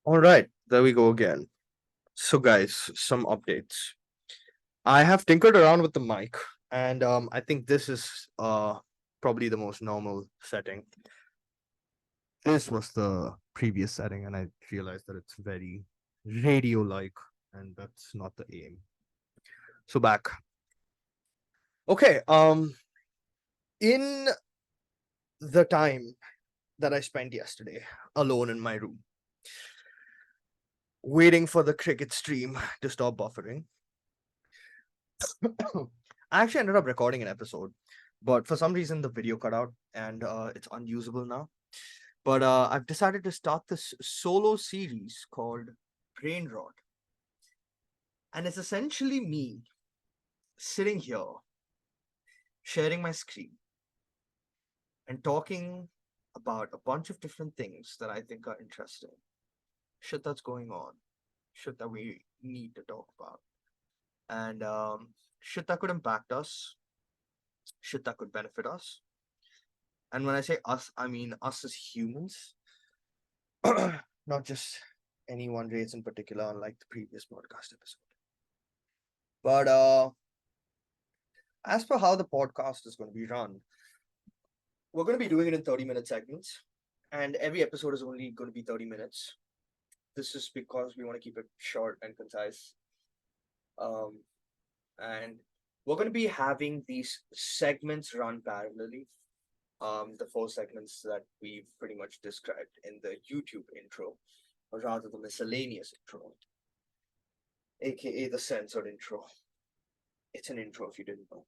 All right, there we go again. So, guys, some updates. I have tinkered around with the mic, and I think this is probably the most normal setting. This was the previous setting, and I realized that it's very radio-like, and that's not the aim. So back. Okay. In the time that I spent yesterday alone in my room, waiting for the cricket stream to stop buffering, I actually ended up recording an episode, but for some reason the video cut out and it's unusable now. But I've decided to start this solo series called Brain Rot, and it's essentially me sitting here, sharing my screen, and talking about a bunch of different things that I think are interesting, shit that's going on, shit that we need to talk about, and shit that could impact us, shit that could benefit us. And when I say us, I mean us as humans, not just any one race in particular, unlike the previous podcast episode. But as for how the podcast is going to be run, we're going to be doing it in 30-minute segments, and every episode is only going to be 30 minutes. This is because we want to keep it short and concise. Um, and we're going to be having these segments run parallelly. The four segments that we've pretty much described in the YouTube intro, or rather the miscellaneous intro, aka the censored intro. It's an intro if you didn't know.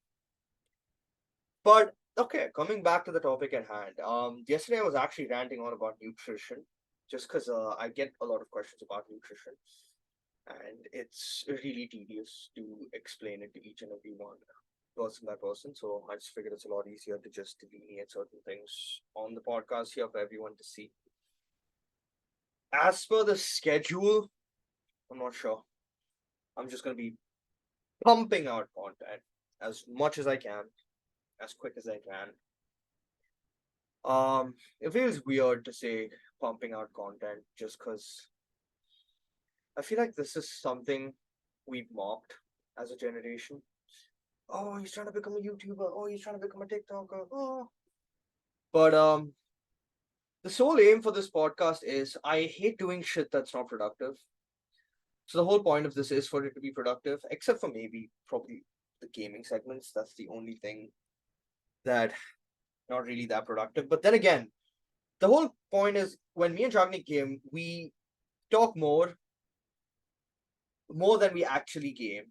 But okay, coming back to the topic at hand. Yesterday I was actually ranting on about nutrition, just because I get a lot of questions about nutrition, and it's really tedious to explain it to each and every one person by person. So I just figured it's a lot easier to just delineate certain things on the podcast here for everyone to see. As per the schedule, I'm not sure. I'm just gonna be pumping out content as much as I can, as quick as I can. It feels weird to say pumping out content just because I feel like this is something we've mocked as a generation. Oh, he's trying to become a YouTuber. Oh, he's trying to become a TikToker. Oh, but the sole aim for this podcast is I hate doing shit that's not productive. So the whole point of this is for it to be productive, except for maybe probably the gaming segments. That's the only thing that not really that productive. But then again, the whole point is when me and Jagni game, we talk more than we actually game,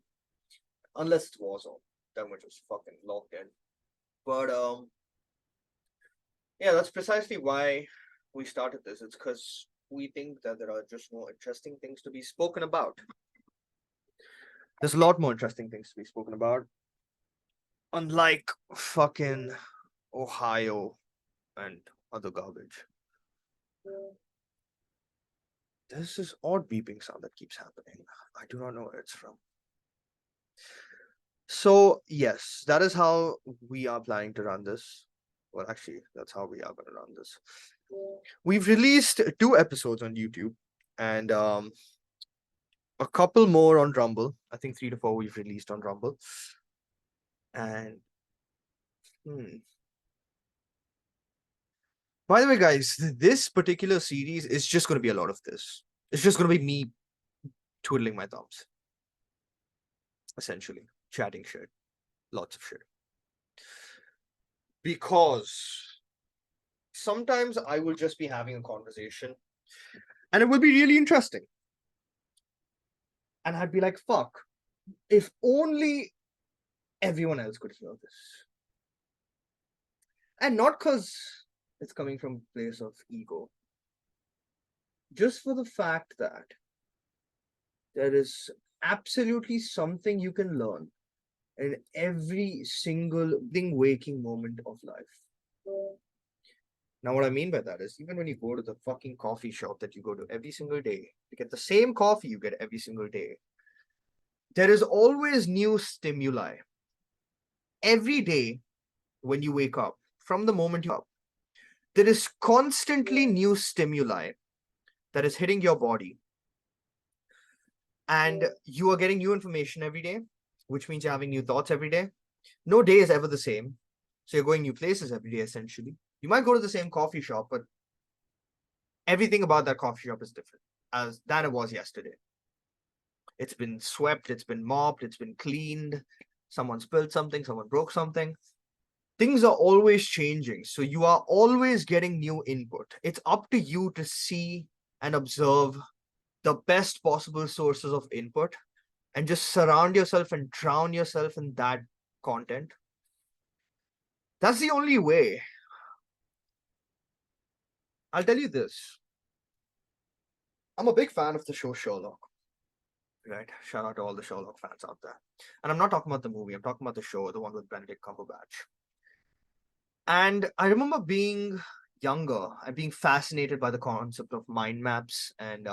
unless it's Warzone, then we're just fucking locked in. But yeah, that's precisely why we started this. It's because we think that there are just more interesting things to be spoken about. There's a lot more interesting things to be spoken about, unlike fucking Ohio and other garbage. There's this odd beeping sound that keeps happening. I do not know where it's from. So, yes, that is how we are planning to run this. Well, actually, that's how we are going to run this. We've released two episodes on YouTube and a couple more on Rumble. I think three to four we've released on Rumble. And by the way, guys, this particular series is just going to be a lot of this. It's just going to be me twiddling my thumbs, essentially, chatting shit, lots of shit. Because sometimes I will just be having a conversation and it will be really interesting. And I'd be like, fuck, if only everyone else could hear this. And not because it's coming from a place of ego, just for the fact that there is absolutely something you can learn in every single waking moment of life. Now, what I mean by that is even when you go to the fucking coffee shop that you go to every single day, you get the same coffee you get every single day. There is always new stimuli. Every day when you wake up, from the moment you up, there is constantly new stimuli that is hitting your body, and you are getting new information every day, which means you're having new thoughts every day. No day is ever the same. So you're going new places every day, essentially. You might go to the same coffee shop, but everything about that coffee shop is different than it was yesterday. It's been swept, it's been mopped, it's been cleaned. Someone spilled something, someone broke something. Things are always changing. So you are always getting new input. It's up to you to see and observe the best possible sources of input and just surround yourself and drown yourself in that content. That's the only way. I'll tell you this. I'm a big fan of the show Sherlock. Right? Shout out to all the Sherlock fans out there. And I'm not talking about the movie, I'm talking about the show, the one with Benedict Cumberbatch. And I remember being younger and being fascinated by the concept of mind maps and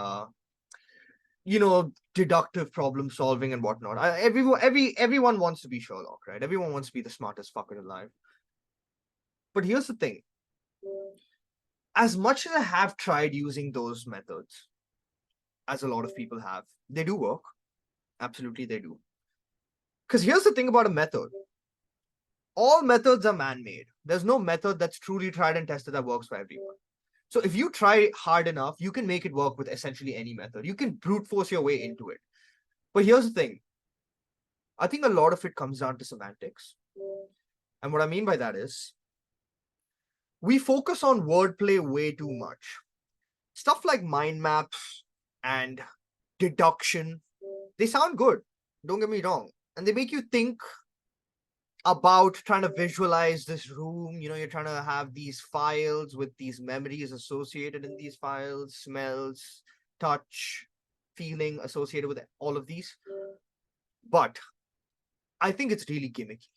deductive problem solving and whatnot. Everyone wants to be Sherlock, right? Everyone wants to be the smartest fucker alive. But here's the thing. As much as I have tried using those methods, as a lot of people have, they do work. Absolutely, they do. Because here's the thing about a method. All methods are man-made. There's no method that's truly tried and tested that works for everyone. So if you try hard enough, you can make it work with essentially any method. You can brute force your way into it. But here's the thing. I think a lot of it comes down to semantics. And what I mean by that is, we focus on wordplay way too much. Stuff like mind maps and deduction, they sound good. Don't get me wrong. And they make you think about trying to visualize this room. You're trying to have these files with these memories associated in these files, smells, touch, feeling associated with all of these. But I think it's really gimmicky.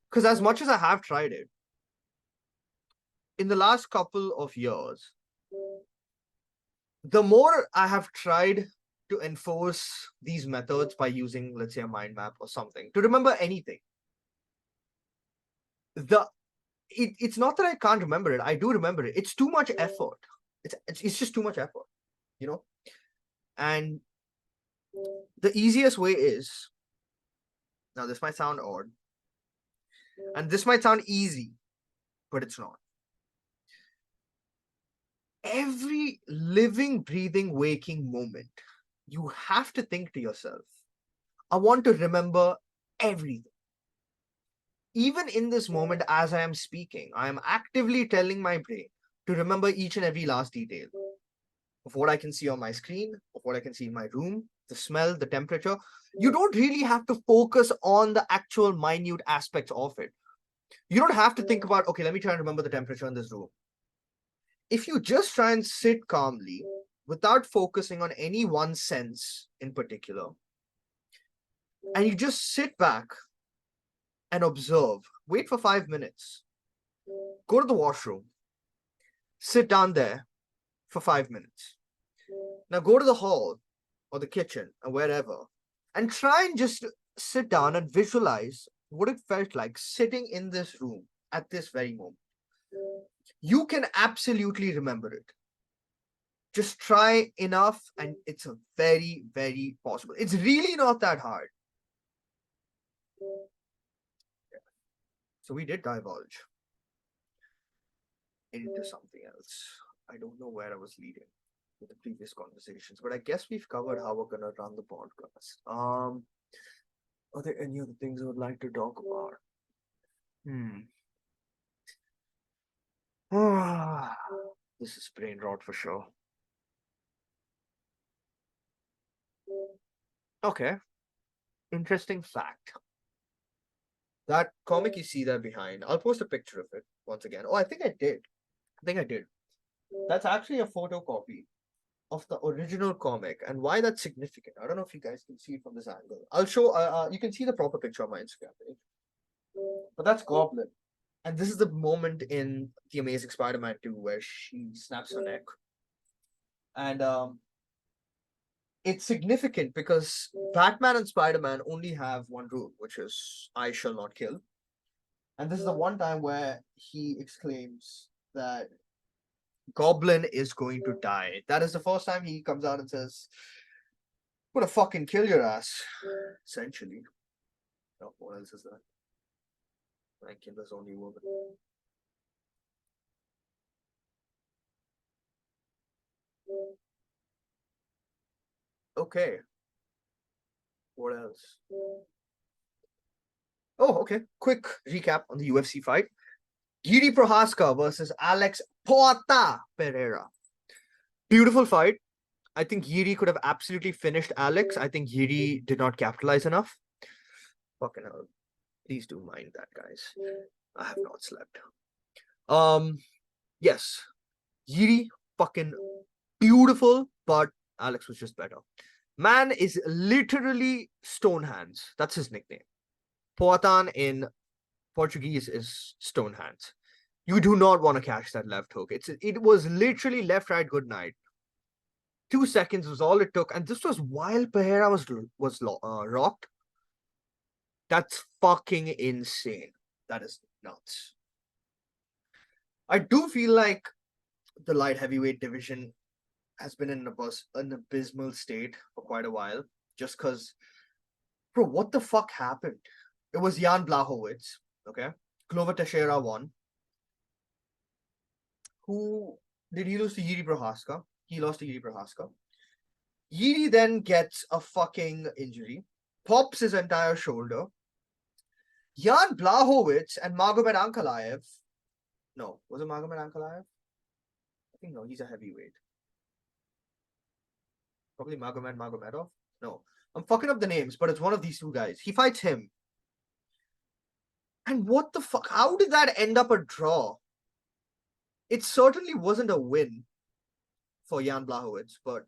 Because as much as I have tried it, in the last couple of years, the more I have tried to enforce these methods by using, let's say, a mind map or something, to remember anything, it's not that I can't remember it. I do remember it. It's too much effort. It's just too much effort, And the easiest way is, now this might sound odd, and this might sound easy, but it's not. Every living, breathing, waking moment, you have to think to yourself, I want to remember everything. Even in this moment, as I am speaking, I am actively telling my brain to remember each and every last detail of what I can see on my screen, of what I can see in my room, the smell, the temperature. You don't really have to focus on the actual minute aspects of it. You don't have to think about, okay, let me try and remember the temperature in this room. If you just try and sit calmly without focusing on any one sense in particular, and you just sit back and observe, wait for 5 minutes, go to the washroom, sit down there for 5 minutes. Now go to the hall or the kitchen or wherever and try and just sit down and visualize what it felt like sitting in this room at this very moment. You can absolutely remember it. Just try enough and it's a very, very possible. It's really not that hard. So we did divulge into something else. I don't know where I was leading with the previous conversations, but I guess we've covered how we're gonna run the podcast. Are there any other things I would like to talk about? This is brain rot for sure. Okay. Interesting fact. That comic you see there behind, I'll post a picture of it once again. Oh, I think I did. That's actually a photocopy of the original comic, and why that's significant. I don't know if you guys can see it from this angle. I'll show, you can see the proper picture on my Instagram page. But that's Goblin. And this is the moment in The Amazing Spider-Man 2 where she snaps her neck. And it's significant because Batman and Spider-Man only have one rule, which is I shall not kill. And this is the one time where he exclaims that Goblin is going to die. That is the first time he comes out and says, "I'm gonna fucking kill your ass." Essentially. No, what else is that? I kill this only woman. Okay. What else? Oh, okay. Quick recap on the UFC fight. Giri Prohaska versus Alex Poata Pereira. Beautiful fight. I think Giri could have absolutely finished Alex. I think Giri did not capitalize enough. Fucking hell. Please do mind that, guys. I have not slept. Yes. Giri, fucking beautiful, but Alex was just better. Man is literally stone hands. That's his nickname. Poatan in Portuguese is stone hands. You do not want to catch that left hook. It was literally left, right, good night. 2 seconds was all it took, and this was while Pereira was rocked. That's fucking insane. That is nuts. I do feel like the light heavyweight division has been in an abysmal state for quite a while. Just because, bro, what the fuck happened? It was Jan Blachowicz, okay? Glover Teixeira won. Who did he lose to? Yuri Prohaska. He lost to Yuri Prohaska. Yuri then gets a fucking injury, pops his entire shoulder. Jan Blachowicz and Magomed Ankalaev. No, was it Magomed Ankalaev? I think no, he's a heavyweight. Probably Magomedov. No, I'm fucking up the names, but it's one of these two guys. He fights him. And what the fuck? How did that end up a draw? It certainly wasn't a win for Jan Blachowicz, but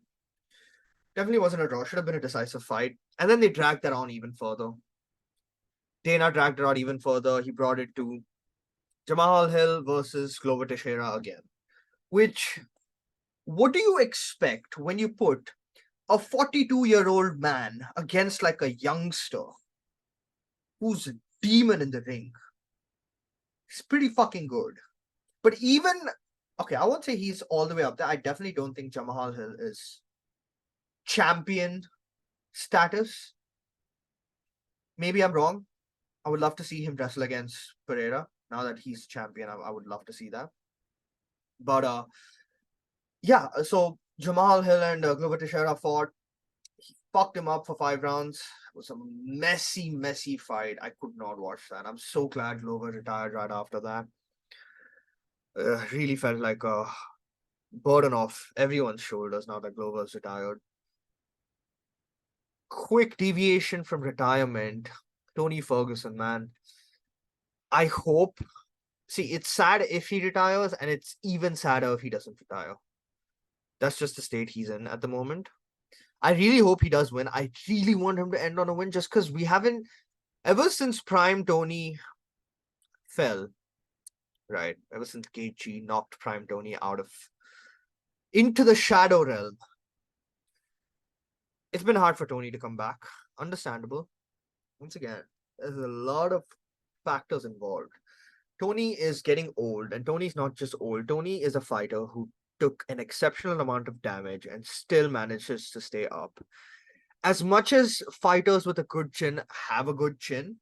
definitely wasn't a draw. Should have been a decisive fight. And then they dragged that on even further. Dana dragged it out even further. He brought it to Jamal Hill versus Glover Teixeira again. Which, what do you expect when you put a 42-year-old man against like a youngster who's a demon in the ring? It's pretty fucking good. But even, okay, I won't say he's all the way up there. I definitely don't think Jamal Hill is champion status. Maybe I'm wrong. I would love to see him wrestle against Pereira. Now that he's champion, I would love to see that. But yeah, so Jamal Hill and Glover Teixeira fought. He fucked him up for 5 rounds. It was a messy, messy fight. I could not watch that. I'm so glad Glover retired right after that. Really felt like a burden off everyone's shoulders now that Glover's retired. Quick deviation from retirement. Tony Ferguson, man. I hope. See, it's sad if he retires, and it's even sadder if he doesn't retire. That's just the state he's in at the moment. I really hope he does win. I really want him to end on a win just because we haven't, ever since Prime Tony fell, right? Ever since Gaethje knocked Prime Tony out of, into the shadow realm, it's been hard for Tony to come back. Understandable. Once again, there's a lot of factors involved. Tony is getting old, and Tony's not just old. Tony is a fighter who took an exceptional amount of damage and still manages to stay up. As much as fighters with a good chin have a good chin,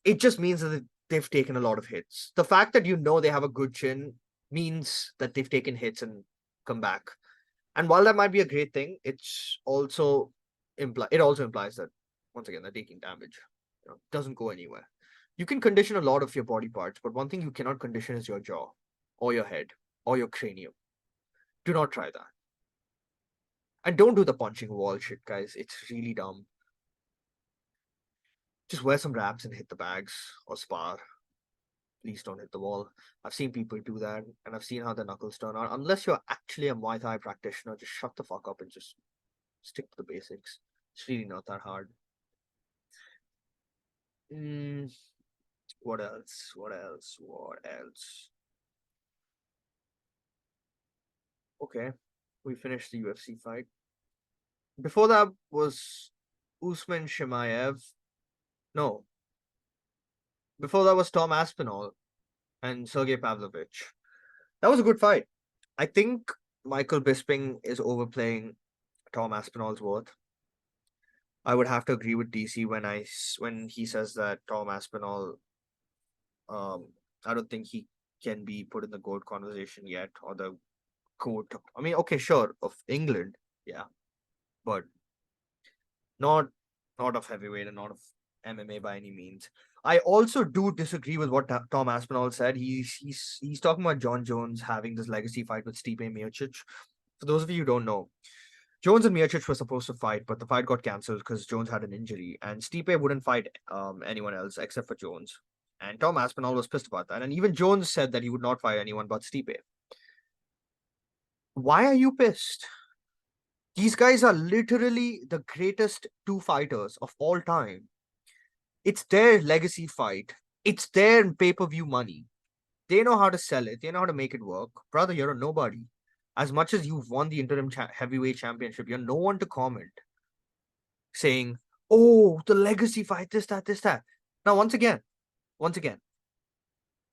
it just means that they've taken a lot of hits. The fact that you know they have a good chin means that they've taken hits and come back. And while that might be a great thing, it also implies that once again they're taking damage. Doesn't go anywhere. You can condition a lot of your body parts, but one thing you cannot condition is your jaw, or your head, or your cranium. Do not try that. And don't do the punching wall shit, guys. It's really dumb. Just wear some wraps and hit the bags or spar. Please don't hit the wall. I've seen people do that, and I've seen how the knuckles turn out. Unless you're actually a Muay Thai practitioner, just shut the fuck up and just stick to the basics. It's really not that hard. What else? What else? What else? Okay, we finished the UFC fight. Before that was Usman Shimaev. No. Before that was Tom Aspinall and Sergey Pavlovich. That was a good fight. I think Michael Bisping is overplaying Tom Aspinall's worth. I would have to agree with DC when he says that Tom Aspinall, um, I don't think he can be put in the GOAT conversation yet, or the GOAT. I mean, okay, sure, of England, yeah, but not not of heavyweight and not of MMA by any means. I also do disagree with what Tom Aspinall said. He's talking about John Jones having this legacy fight with Stipe Miocic. For those of you who don't know, Jones and Miocic were supposed to fight, but the fight got cancelled because Jones had an injury, and Stipe wouldn't fight anyone else except for Jones. And Tom Aspinall was pissed about that, and even Jones said that he would not fight anyone but Stipe. Why are you pissed? These guys are literally the greatest two fighters of all time. It's their legacy fight. It's their pay-per-view money. They know how to sell it. They know how to make it work. Brother, you're a nobody. As much as you've won the interim heavyweight championship, you're no one to comment saying, "Oh, the legacy fight, this, that, this, that." Now, once again,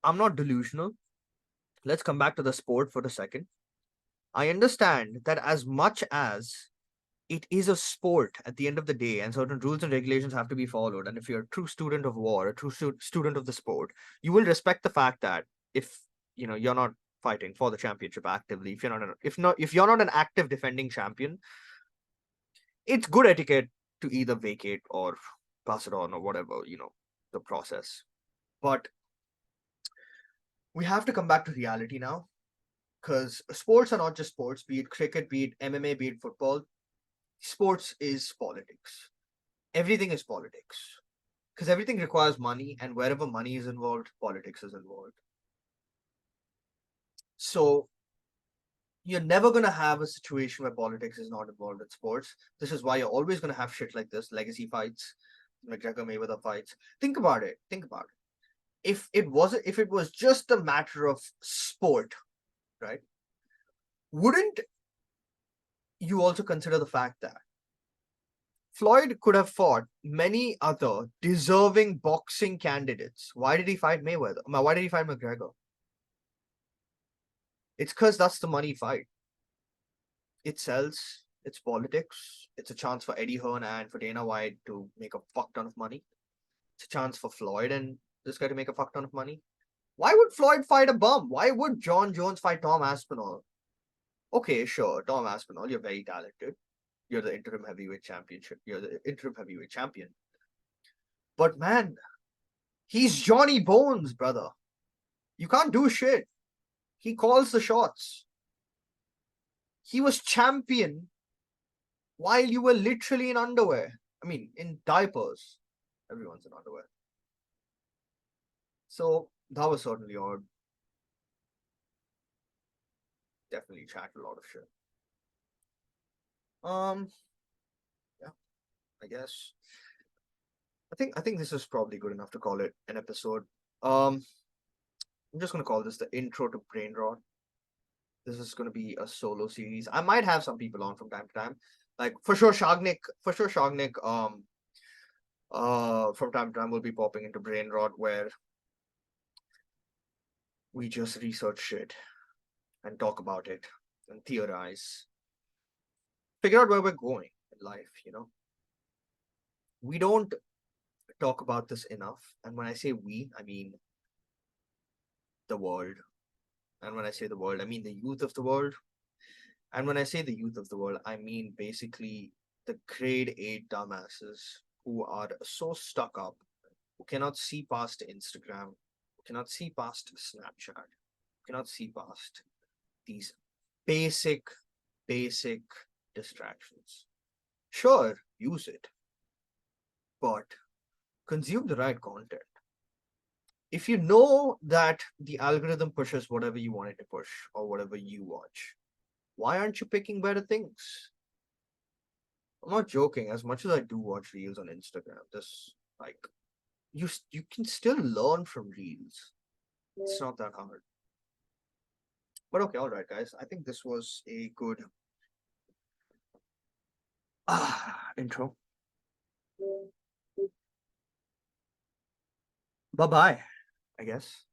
I'm not delusional. Let's come back to the sport for a second. I understand that as much as it is a sport at the end of the day, and certain rules and regulations have to be followed. And if you're a true student of war, a true student of the sport, you will respect the fact that if you're not fighting for the championship actively, if you're not an active defending champion, it's good etiquette to either vacate or pass it on or whatever, the process. But we have to come back to reality now, because sports are not just sports, be it cricket, be it MMA, be it football. Sports is politics. Everything is politics, because everything requires money, and wherever money is involved, politics is involved. So you're never going to have a situation where politics is not involved in sports. This is why you're always going to have shit like this, legacy fights, McGregor Mayweather fights. Think about it. Think about it. If it was just a matter of sport, right? Wouldn't you also consider the fact that Floyd could have fought many other deserving boxing candidates? Why did he fight Mayweather? Why did he fight McGregor? It's because that's the money fight. It sells. It's politics. It's a chance for Eddie Hearn and for Dana White to make a fuck ton of money. It's a chance for Floyd and this guy to make a fuck ton of money. Why would Floyd fight a bum? Why would John Jones fight Tom Aspinall? Okay, sure, Tom Aspinall, you're very talented. You're the interim heavyweight championship. You're the interim heavyweight champion. But man, he's Johnny Bones, brother. You can't do shit. He calls the shots. He was champion while you were literally in underwear. I mean, in diapers. Everyone's in underwear. So that was certainly odd. Definitely chat a lot of shit. Yeah, I guess. I think this is probably good enough to call it an episode. I'm just gonna call this the intro to Brain Rot. This is gonna be a solo series. I might have some people on from time to time. Like for sure Shagnik from time to time will be popping into Brain Rot, where we just research shit and talk about it and theorize. Figure out where we're going in life. We don't talk about this enough. And when I say we, I mean the world. And when I say the world, I mean the youth of the world. And when I say the youth of the world, I mean basically the grade 8 dumbasses who are so stuck up, who cannot see past Instagram, who cannot see past Snapchat, who cannot see past these basic, basic distractions. Sure, use it, but consume the right content. If you know that the algorithm pushes whatever you want it to push or whatever you watch, why aren't you picking better things? I'm not joking. As much as I do watch reels on Instagram, this like you can still learn from reels. It's not that hard. But okay, all right, guys. I think this was a good intro. Bye bye, I guess.